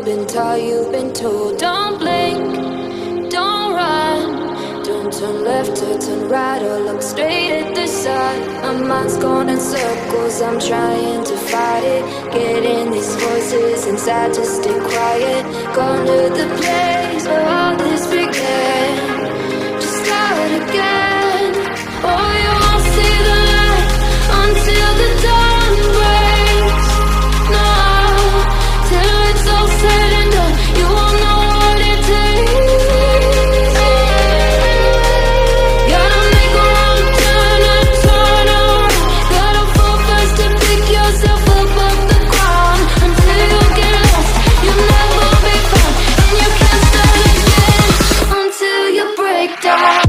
been taught, you've been told. Don't blink, don't run, don't turn left or turn right or look straight at the sun. My mind's going in circles, I'm trying to fight it. Getting these voices inside to stay quiet. Gone to the place where all this began. Just start again. Oh, you won't see the light until the dawn breaks. No, till it's all said and done, you won't know what it takes. Gotta make a wrong turn and turn around. Gotta fall fast to pick yourself up off the ground. Until you get lost, you'll never be found. And you can't start again until you break down.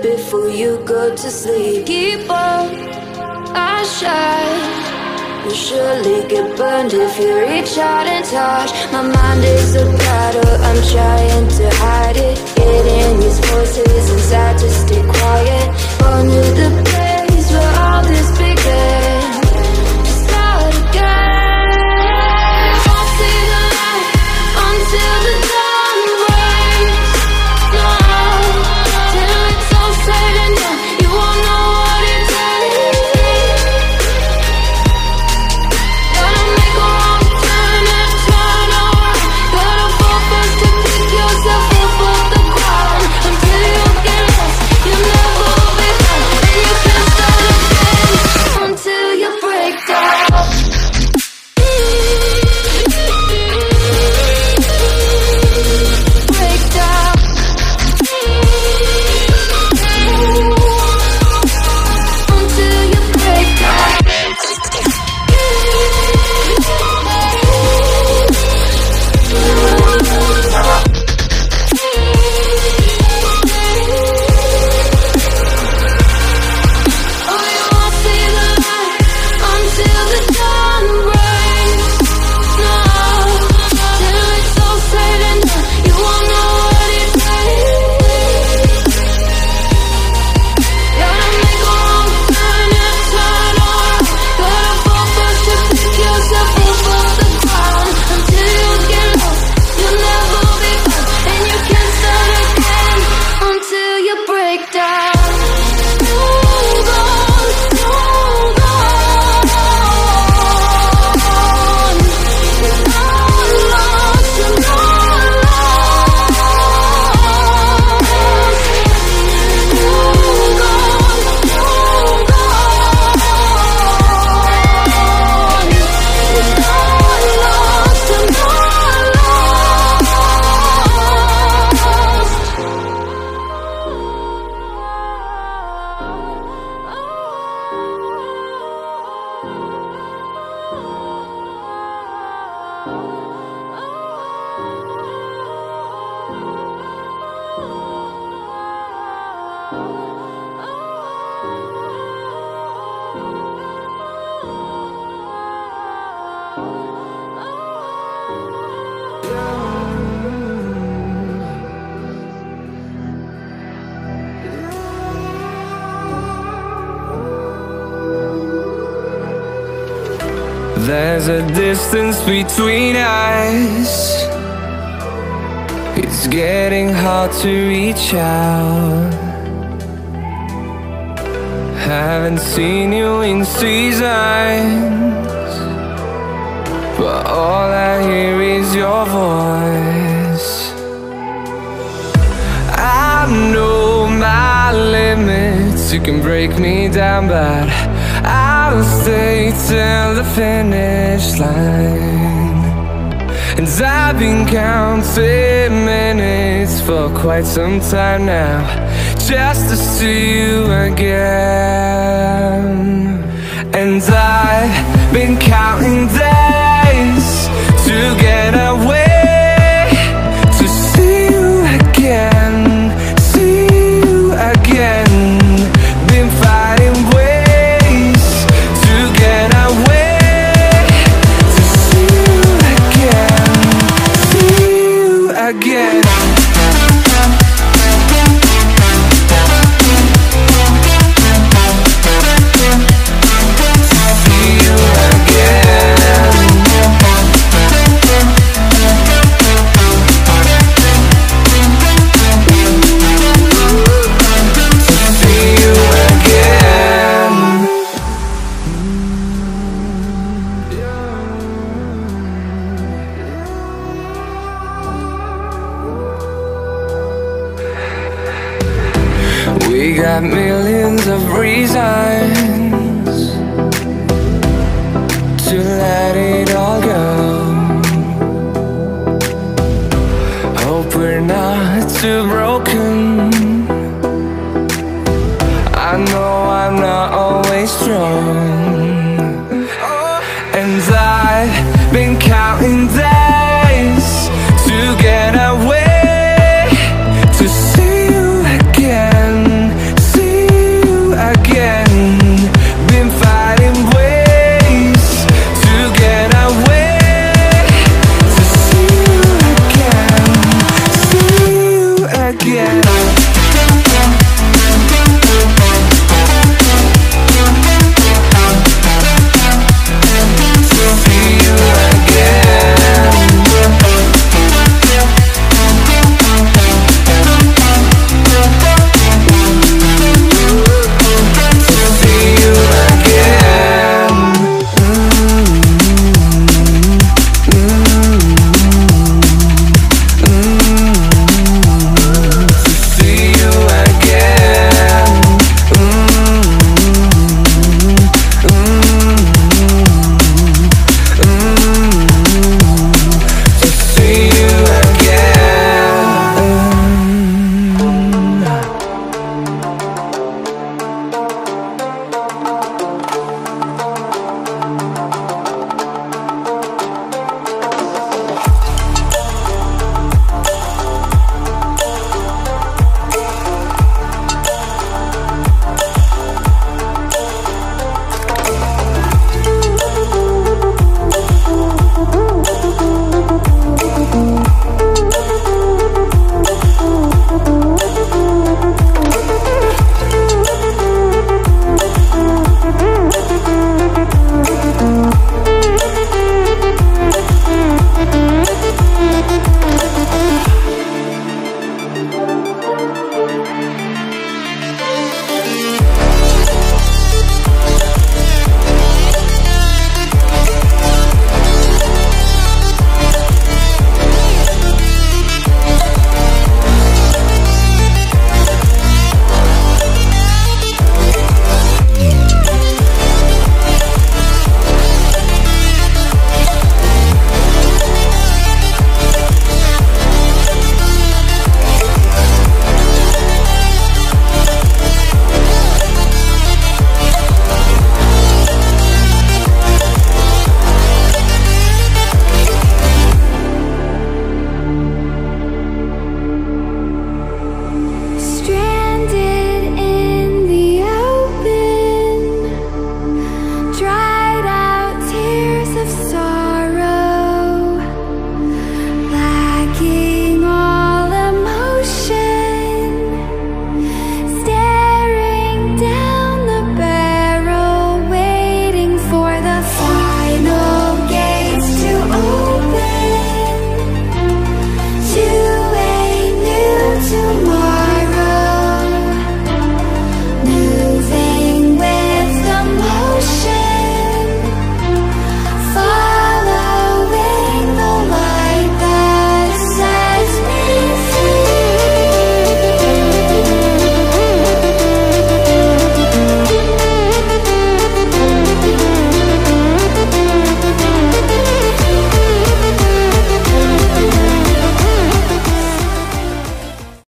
Before you go to sleep, keep on, I shine. You'll surely get burned if you reach out and touch. My mind is a battle, I'm trying to hide it. Getting these voices inside to stay quiet. On to the place where all this began. Just start again. Won't see the light until the dawn breaks. No, till it's all said and done, you won't know what it takes. Gotta make a wrong turn and turn around. Gotta fall fast to pick yourself up off the ground. Until you get lost, you'll never be found. And you can't start again until you break down. Break down. Until you break down. Oh, you won't see the light until the dawn breaks. No, till it's all said and done, you won't know what it takes. Gotta make a wrong turn and turn around. Gotta fall fast to pick yourself up off the ground. Until you get lost, you'll never be found. And you can't start again until you break down. Hold on, hold on. You're not lost, you're not lost. Hold on, hold on. You're not lost, you're not There's a distance between us. It's getting hard to reach out. Haven't seen you in seasons, but all I hear is your voice. I know my limits, you can break me down, but I'll stay till the finish line. And I've been counting minutes for quite some time now, just to see you again. And I've been counting days to to get away, to see you again, see you again. Been fighting ways to get away, to see you again, see you again. We got millions of reasons to let it all go. Hope we're not too broken